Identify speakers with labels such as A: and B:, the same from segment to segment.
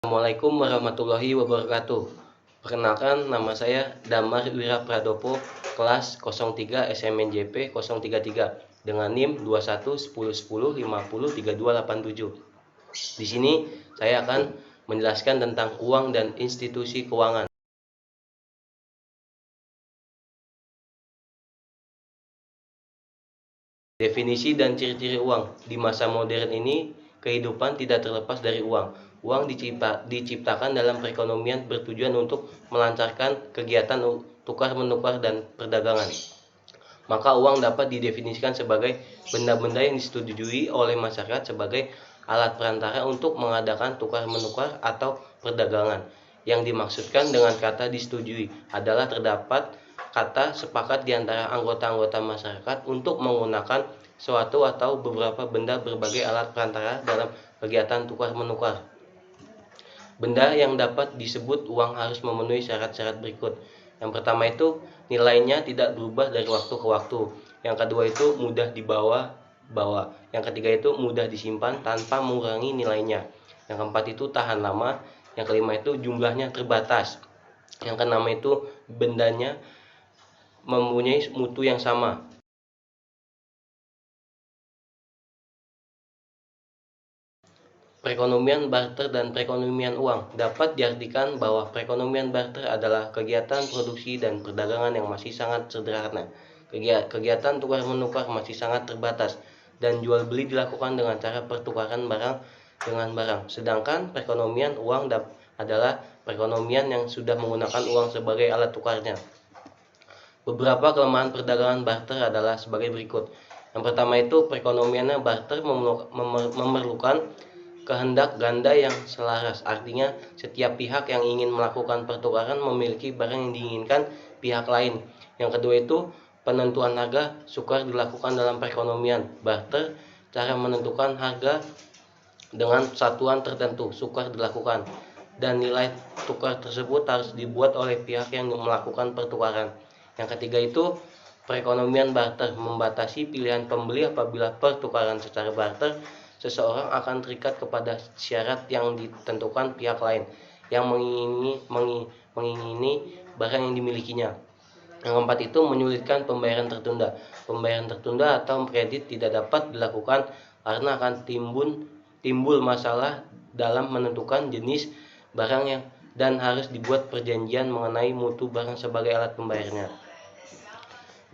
A: Assalamualaikum warahmatullahi wabarakatuh. Perkenalkan, nama saya Damar Wira Pradopo, kelas 03 SMNJP 033 dengan NIM 211010503287. Di sini saya akan menjelaskan tentang uang dan institusi keuangan. Definisi dan ciri-ciri uang. Di masa modern ini, kehidupan tidak terlepas dari uang. Uang diciptakan dalam perekonomian bertujuan untuk melancarkan kegiatan tukar-menukar dan perdagangan. Maka uang dapat didefinisikan sebagai benda-benda yang disetujui oleh masyarakat sebagai alat perantara untuk mengadakan tukar-menukar atau perdagangan. Yang dimaksudkan dengan kata disetujui adalah terdapat kata sepakat di antara anggota-anggota masyarakat untuk menggunakan suatu atau beberapa benda berbagai alat perantara dalam kegiatan tukar-menukar. Benda yang dapat disebut uang harus memenuhi syarat-syarat berikut. Yang pertama itu nilainya tidak berubah dari waktu ke waktu. Yang kedua itu mudah dibawa. Yang ketiga itu mudah disimpan tanpa mengurangi nilainya. Yang keempat itu tahan lama. Yang kelima itu jumlahnya terbatas. Yang keenam itu bendanya mempunyai mutu yang sama. Perekonomian barter dan perekonomian uang. Dapat diartikan bahwa perekonomian barter adalah kegiatan produksi dan perdagangan yang masih sangat sederhana. Kegiatan tukar-menukar masih sangat terbatas dan jual beli dilakukan dengan cara pertukaran barang dengan barang. Sedangkan perekonomian uang adalah perekonomian yang sudah menggunakan uang sebagai alat tukarnya. Beberapa kelemahan perdagangan barter adalah sebagai berikut. Yang pertama itu perekonomiannya barter memerlukan kehendak ganda yang selaras. Artinya setiap pihak yang ingin melakukan pertukaran memiliki barang yang diinginkan pihak lain. Yang kedua itu penentuan harga sukar dilakukan dalam perekonomian barter. Cara menentukan harga dengan satuan tertentu sukar dilakukan dan nilai tukar tersebut harus dibuat oleh pihak yang melakukan pertukaran. Yang ketiga itu perekonomian barter membatasi pilihan pembeli. Apabila pertukaran secara barter, seseorang akan terikat kepada syarat yang ditentukan pihak lain yang mengingini barang yang dimilikinya. Yang keempat itu menyulitkan pembayaran tertunda. Pembayaran tertunda atau kredit tidak dapat dilakukan karena akan timbul masalah dalam menentukan jenis barang yang dan harus dibuat perjanjian mengenai mutu barang sebagai alat pembayarnya.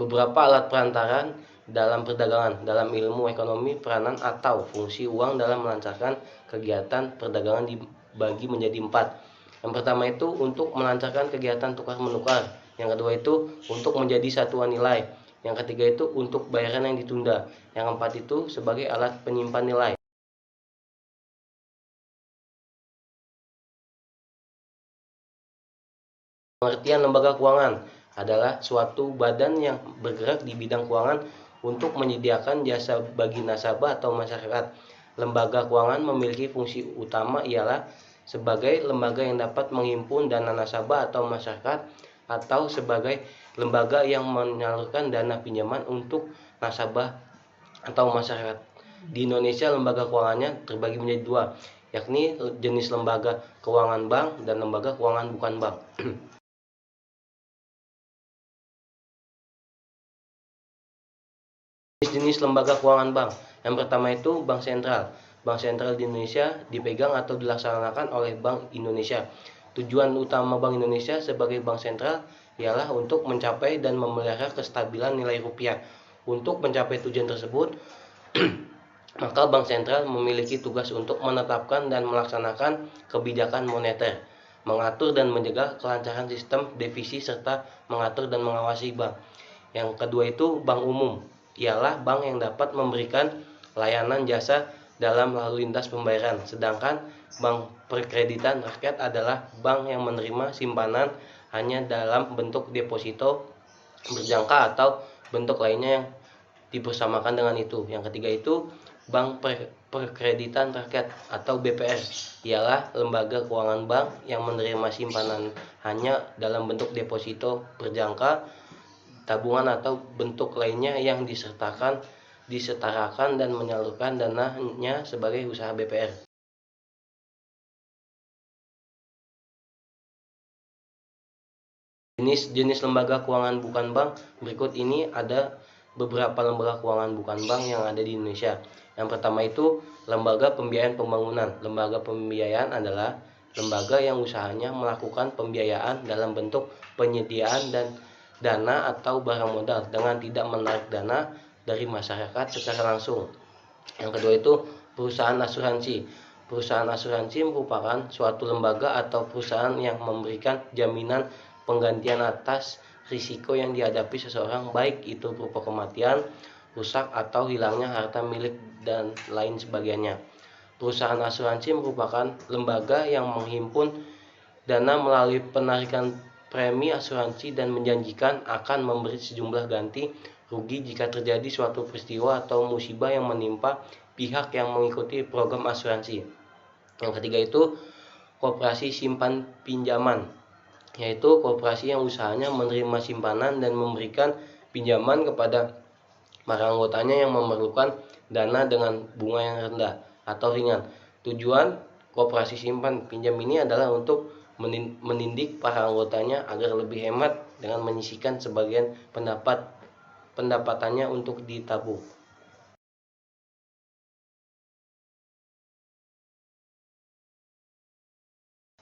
A: Beberapa alat perantaran dalam perdagangan. Dalam ilmu ekonomi, peranan atau fungsi uang dalam melancarkan kegiatan perdagangan dibagi menjadi 4. Yang pertama itu untuk melancarkan kegiatan tukar-menukar. Yang kedua itu untuk menjadi satuan nilai. Yang ketiga itu untuk bayaran yang ditunda. Yang keempat itu sebagai alat penyimpan nilai. Pengertian lembaga keuangan adalah suatu badan yang bergerak di bidang keuangan untuk menyediakan jasa bagi nasabah atau masyarakat. Lembaga keuangan memiliki fungsi utama ialah sebagai lembaga yang dapat menghimpun dana nasabah atau masyarakat atau sebagai lembaga yang menyalurkan dana pinjaman untuk nasabah atau masyarakat. Di Indonesia lembaga keuangannya terbagi menjadi 2, yakni jenis lembaga keuangan bank dan lembaga keuangan bukan bank. Jenis lembaga keuangan bank. Yang pertama itu bank sentral. Bank sentral di Indonesia dipegang atau dilaksanakan oleh Bank Indonesia. Tujuan utama Bank Indonesia sebagai bank sentral ialah untuk mencapai dan memelihara kestabilan nilai rupiah. Untuk mencapai tujuan tersebut, maka bank sentral memiliki tugas untuk menetapkan dan melaksanakan kebijakan moneter, mengatur dan menjaga kelancaran sistem devisa serta mengatur dan mengawasi bank. Yang kedua itu bank umum, ialah bank yang dapat memberikan layanan jasa dalam lalu lintas pembayaran. Sedangkan bank perkreditan rakyat adalah bank yang menerima simpanan hanya dalam bentuk deposito berjangka atau bentuk lainnya yang dibersamakan dengan itu. Yang ketiga itu bank perkreditan rakyat atau BPR, ialah lembaga keuangan bank yang menerima simpanan hanya dalam bentuk deposito berjangka, tabungan atau bentuk lainnya yang disetarakan dan menyalurkan dananya sebagai usaha BPR. Jenis lembaga keuangan bukan bank. Berikut ini ada beberapa lembaga keuangan bukan bank yang ada di Indonesia. Yang pertama itu lembaga pembiayaan pembangunan. Lembaga pembiayaan adalah lembaga yang usahanya melakukan pembiayaan dalam bentuk penyediaan dan dana atau barang modal dengan tidak menarik dana dari masyarakat secara langsung. Yang kedua itu perusahaan asuransi. Perusahaan asuransi merupakan suatu lembaga atau perusahaan yang memberikan jaminan penggantian atas risiko yang dihadapi seseorang, baik itu berupa kematian, rusak atau hilangnya harta milik dan lain sebagainya. Perusahaan asuransi merupakan lembaga yang menghimpun dana melalui penarikan premi asuransi dan menjanjikan akan memberi sejumlah ganti rugi jika terjadi suatu peristiwa atau musibah yang menimpa pihak yang mengikuti program asuransi. Yang ketiga itu koperasi simpan pinjaman, yaitu koperasi yang usahanya menerima simpanan dan memberikan pinjaman kepada para anggotanya yang memerlukan dana dengan bunga yang rendah atau ringan. Tujuan koperasi simpan pinjam ini adalah untuk mendidik para anggotanya agar lebih hemat dengan menyisihkan sebagian pendapatannya untuk ditabung.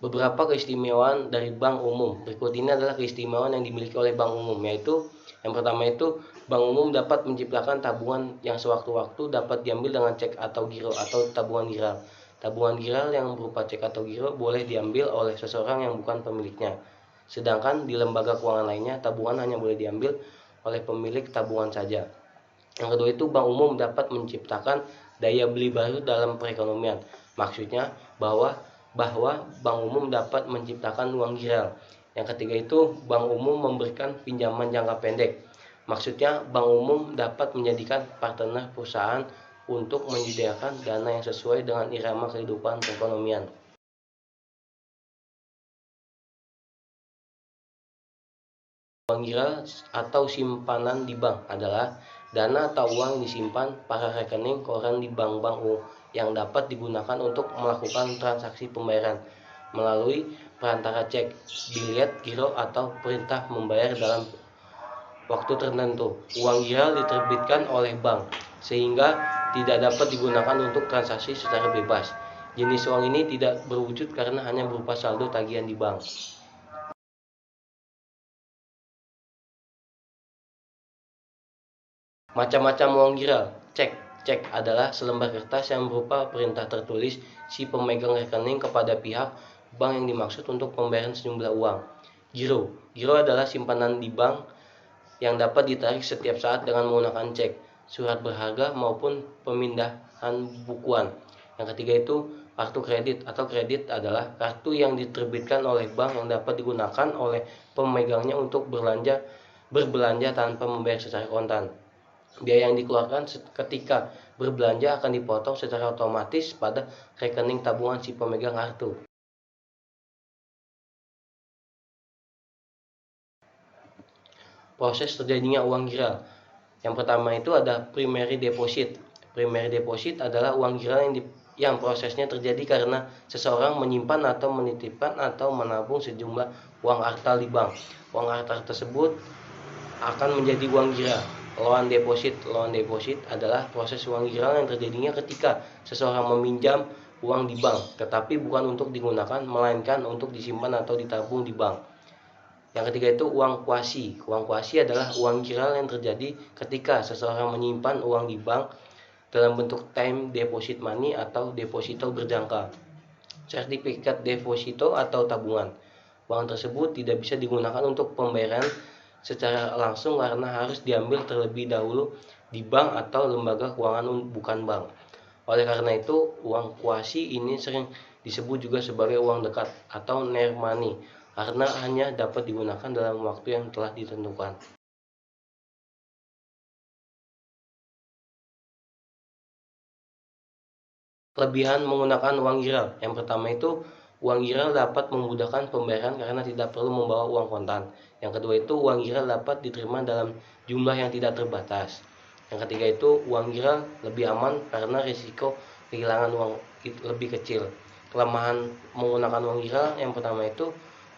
A: Beberapa keistimewaan dari bank umum. Berikut ini adalah keistimewaan yang dimiliki oleh bank umum, yaitu yang pertama itu bank umum dapat menciptakan tabungan yang sewaktu-waktu dapat diambil dengan cek atau giro atau tabungan giral. Tabungan giral yang berupa cek atau giro boleh diambil oleh seseorang yang bukan pemiliknya. Sedangkan di lembaga keuangan lainnya, tabungan hanya boleh diambil oleh pemilik tabungan saja. Yang kedua itu bank umum dapat menciptakan daya beli baru dalam perekonomian. Maksudnya bahwa bank umum dapat menciptakan uang giral. Yang ketiga itu bank umum memberikan pinjaman jangka pendek. Maksudnya bank umum dapat menjadikan partner perusahaan untuk menyediakan dana yang sesuai dengan irama kehidupan perekonomian. Uang giral atau simpanan di bank adalah dana atau uang yang disimpan pada rekening koran di bank-bank yang dapat digunakan untuk melakukan transaksi pembayaran melalui perantara cek, bilet, giro, atau perintah membayar dalam waktu tertentu. Uang giral diterbitkan oleh bank sehingga tidak dapat digunakan untuk transaksi secara bebas. Jenis uang ini tidak berwujud karena hanya berupa saldo tagihan di bank. Macam-macam uang giral. Cek adalah selembar kertas yang berupa perintah tertulis si pemegang rekening kepada pihak bank yang dimaksud untuk pembayaran sejumlah uang. Giro adalah simpanan di bank yang dapat ditarik setiap saat dengan menggunakan cek, surat berharga maupun pemindahan bukuan. Yang ketiga itu kartu kredit atau kredit adalah kartu yang diterbitkan oleh bank yang dapat digunakan oleh pemegangnya untuk berbelanja tanpa membayar secara kontan. Biaya yang dikeluarkan ketika berbelanja akan dipotong secara otomatis pada rekening tabungan si pemegang kartu. Proses terjadinya uang giral. Yang pertama itu ada primary deposit. Primary deposit adalah uang giral yang prosesnya terjadi karena seseorang menyimpan atau menitipkan atau menabung sejumlah uang harta di bank. Uang harta tersebut akan menjadi uang giral. Loan deposit adalah proses uang giral yang terjadinya ketika seseorang meminjam uang di bank, tetapi bukan untuk digunakan melainkan untuk disimpan atau ditabung di bank. Yang ketiga itu uang kuasi. Uang kuasi adalah uang giral yang terjadi ketika seseorang menyimpan uang di bank dalam bentuk time deposit money atau deposito berjangka, sertifikat deposito atau tabungan. Uang tersebut tidak bisa digunakan untuk pembayaran secara langsung karena harus diambil terlebih dahulu di bank atau lembaga keuangan bukan bank. Oleh karena itu, uang kuasi ini sering disebut juga sebagai uang dekat atau near money karena hanya dapat digunakan dalam waktu yang telah ditentukan. Kelebihan menggunakan uang giral. Yang pertama itu uang giral dapat memudahkan pembayaran karena tidak perlu membawa uang kontan. Yang kedua itu uang giral dapat diterima dalam jumlah yang tidak terbatas. Yang ketiga itu uang giral lebih aman karena risiko kehilangan uang lebih kecil. Kelemahan menggunakan uang giral yang pertama itu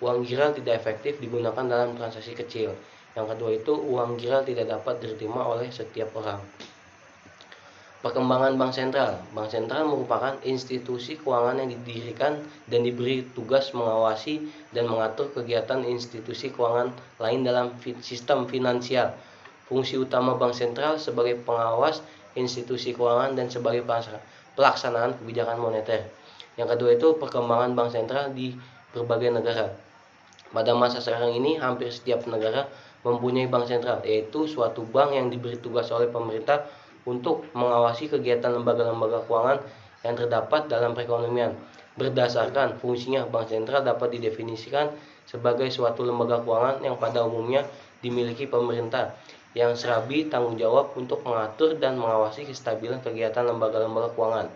A: uang giral tidak efektif digunakan dalam transaksi kecil. Yang kedua itu uang giral tidak dapat diterima oleh setiap orang. Perkembangan Bank Sentral. Bank Sentral merupakan institusi keuangan yang didirikan dan diberi tugas mengawasi dan mengatur kegiatan institusi keuangan lain dalam sistem finansial. Fungsi utama Bank Sentral sebagai pengawas institusi keuangan dan sebagai pelaksanaan kebijakan moneter. Yang kedua itu perkembangan Bank Sentral di berbagai negara. Pada masa sekarang ini hampir setiap negara mempunyai bank sentral, yaitu suatu bank yang diberi tugas oleh pemerintah untuk mengawasi kegiatan lembaga-lembaga keuangan yang terdapat dalam perekonomian. Berdasarkan fungsinya, bank sentral dapat didefinisikan sebagai suatu lembaga keuangan yang pada umumnya dimiliki pemerintah, yang serabi tanggung jawab untuk mengatur dan mengawasi kestabilan kegiatan lembaga-lembaga keuangan.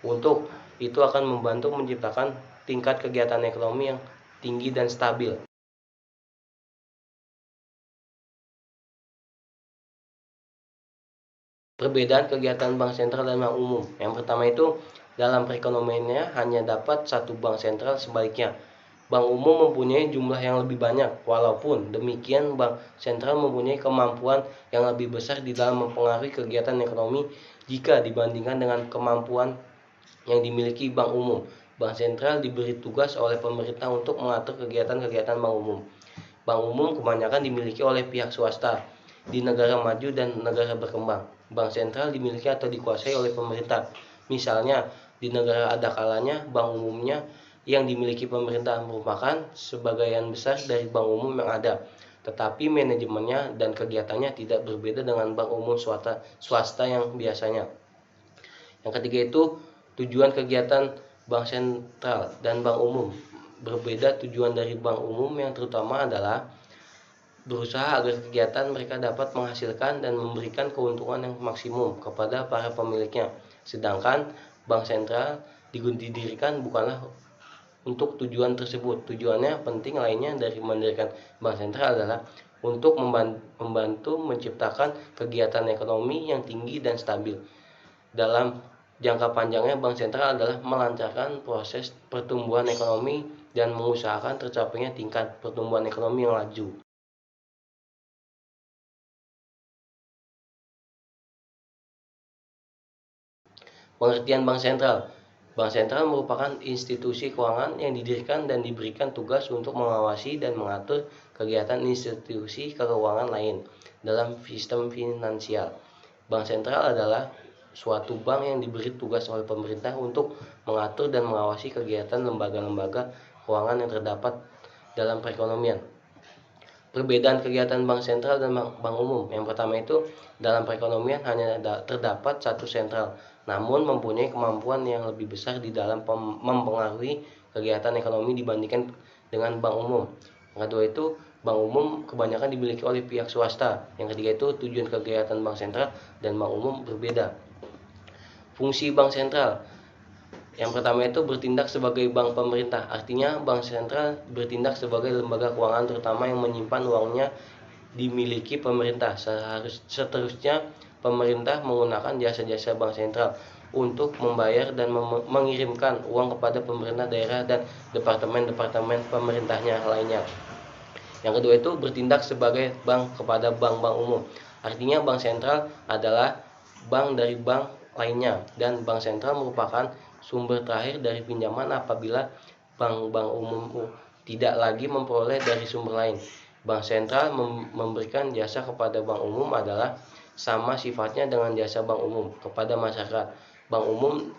A: Untuk itu akan membantu menciptakan tingkat kegiatan ekonomi yang tinggi dan stabil. Perbedaan kegiatan bank sentral dan bank umum. Yang pertama itu, dalam perekonomiannya hanya dapat satu bank sentral, sebaliknya bank umum mempunyai jumlah yang lebih banyak. Walaupun demikian, bank sentral mempunyai kemampuan yang lebih besar di dalam mempengaruhi kegiatan ekonomi jika dibandingkan dengan kemampuan yang dimiliki bank umum. Bank sentral diberi tugas oleh pemerintah untuk mengatur kegiatan-kegiatan bank umum. Bank umum kebanyakan dimiliki oleh pihak swasta di negara maju dan negara berkembang. Bank sentral dimiliki atau dikuasai oleh pemerintah. Misalnya, di negara ada kalanya bank umumnya yang dimiliki pemerintah merupakan sebagian besar dari bank umum yang ada, tetapi manajemennya dan kegiatannya tidak berbeda dengan bank umum swasta yang biasanya. Yang ketiga itu tujuan kegiatan bank sentral dan bank umum. Berbeda tujuan dari bank umum yang terutama adalah berusaha agar kegiatan mereka dapat menghasilkan dan memberikan keuntungan yang maksimum kepada para pemiliknya. Sedangkan bank sentral didirikan bukanlah untuk tujuan tersebut. Tujuannya penting lainnya dari mendirikan bank sentral adalah untuk membantu menciptakan kegiatan ekonomi yang tinggi dan stabil. Dalam jangka panjangnya, bank sentral adalah melancarkan proses pertumbuhan ekonomi dan mengusahakan tercapainya tingkat pertumbuhan ekonomi yang laju. Pengertian bank sentral. Bank sentral merupakan institusi keuangan yang didirikan dan diberikan tugas untuk mengawasi dan mengatur kegiatan institusi keuangan lain dalam sistem finansial. Bank sentral adalah suatu bank yang diberi tugas oleh pemerintah untuk mengatur dan mengawasi kegiatan lembaga-lembaga keuangan yang terdapat dalam perekonomian. Perbedaan kegiatan bank sentral dan bank umum. Yang pertama itu, dalam perekonomian hanya terdapat satu sentral, namun mempunyai kemampuan yang lebih besar di dalam mempengaruhi kegiatan ekonomi dibandingkan dengan bank umum. Yang kedua itu, bank umum kebanyakan dimiliki oleh pihak swasta. Yang ketiga itu, tujuan kegiatan bank sentral dan bank umum berbeda. Fungsi bank sentral. Yang pertama itu bertindak sebagai bank pemerintah. Artinya bank sentral bertindak sebagai lembaga keuangan terutama yang menyimpan uangnya dimiliki pemerintah. Seterusnya pemerintah menggunakan jasa-jasa bank sentral untuk membayar dan mengirimkan uang kepada pemerintah daerah dan departemen-departemen pemerintahnya lainnya. Yang kedua itu bertindak sebagai bank kepada bank-bank umum. Artinya bank sentral adalah bank dari bank lainnya, dan bank sentral merupakan sumber terakhir dari pinjaman apabila bank-bank umum tidak lagi memperoleh dari sumber lain. Bank sentral memberikan jasa kepada bank umum adalah sama sifatnya dengan jasa bank umum kepada masyarakat. Bank umum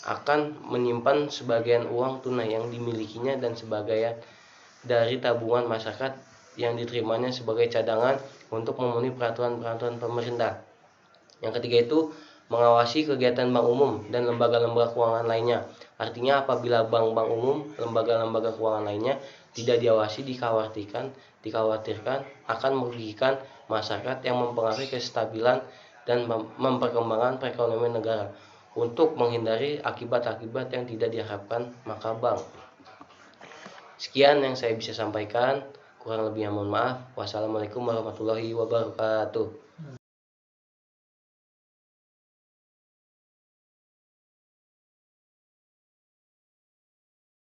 A: akan menyimpan sebagian uang tunai yang dimilikinya dan sebagian dari tabungan masyarakat yang diterimanya sebagai cadangan untuk memenuhi peraturan-peraturan pemerintah. Yang ketiga itu mengawasi kegiatan bank umum dan lembaga-lembaga keuangan lainnya. Artinya apabila bank-bank umum, lembaga-lembaga keuangan lainnya tidak diawasi, dikhawatirkan akan merugikan masyarakat yang mempengaruhi kestabilan dan memperkembangkan perekonomian negara. Untuk menghindari akibat-akibat yang tidak diharapkan, maka bank. Sekian yang saya bisa sampaikan, kurang lebihnya mohon maaf. Wassalamualaikum warahmatullahi wabarakatuh.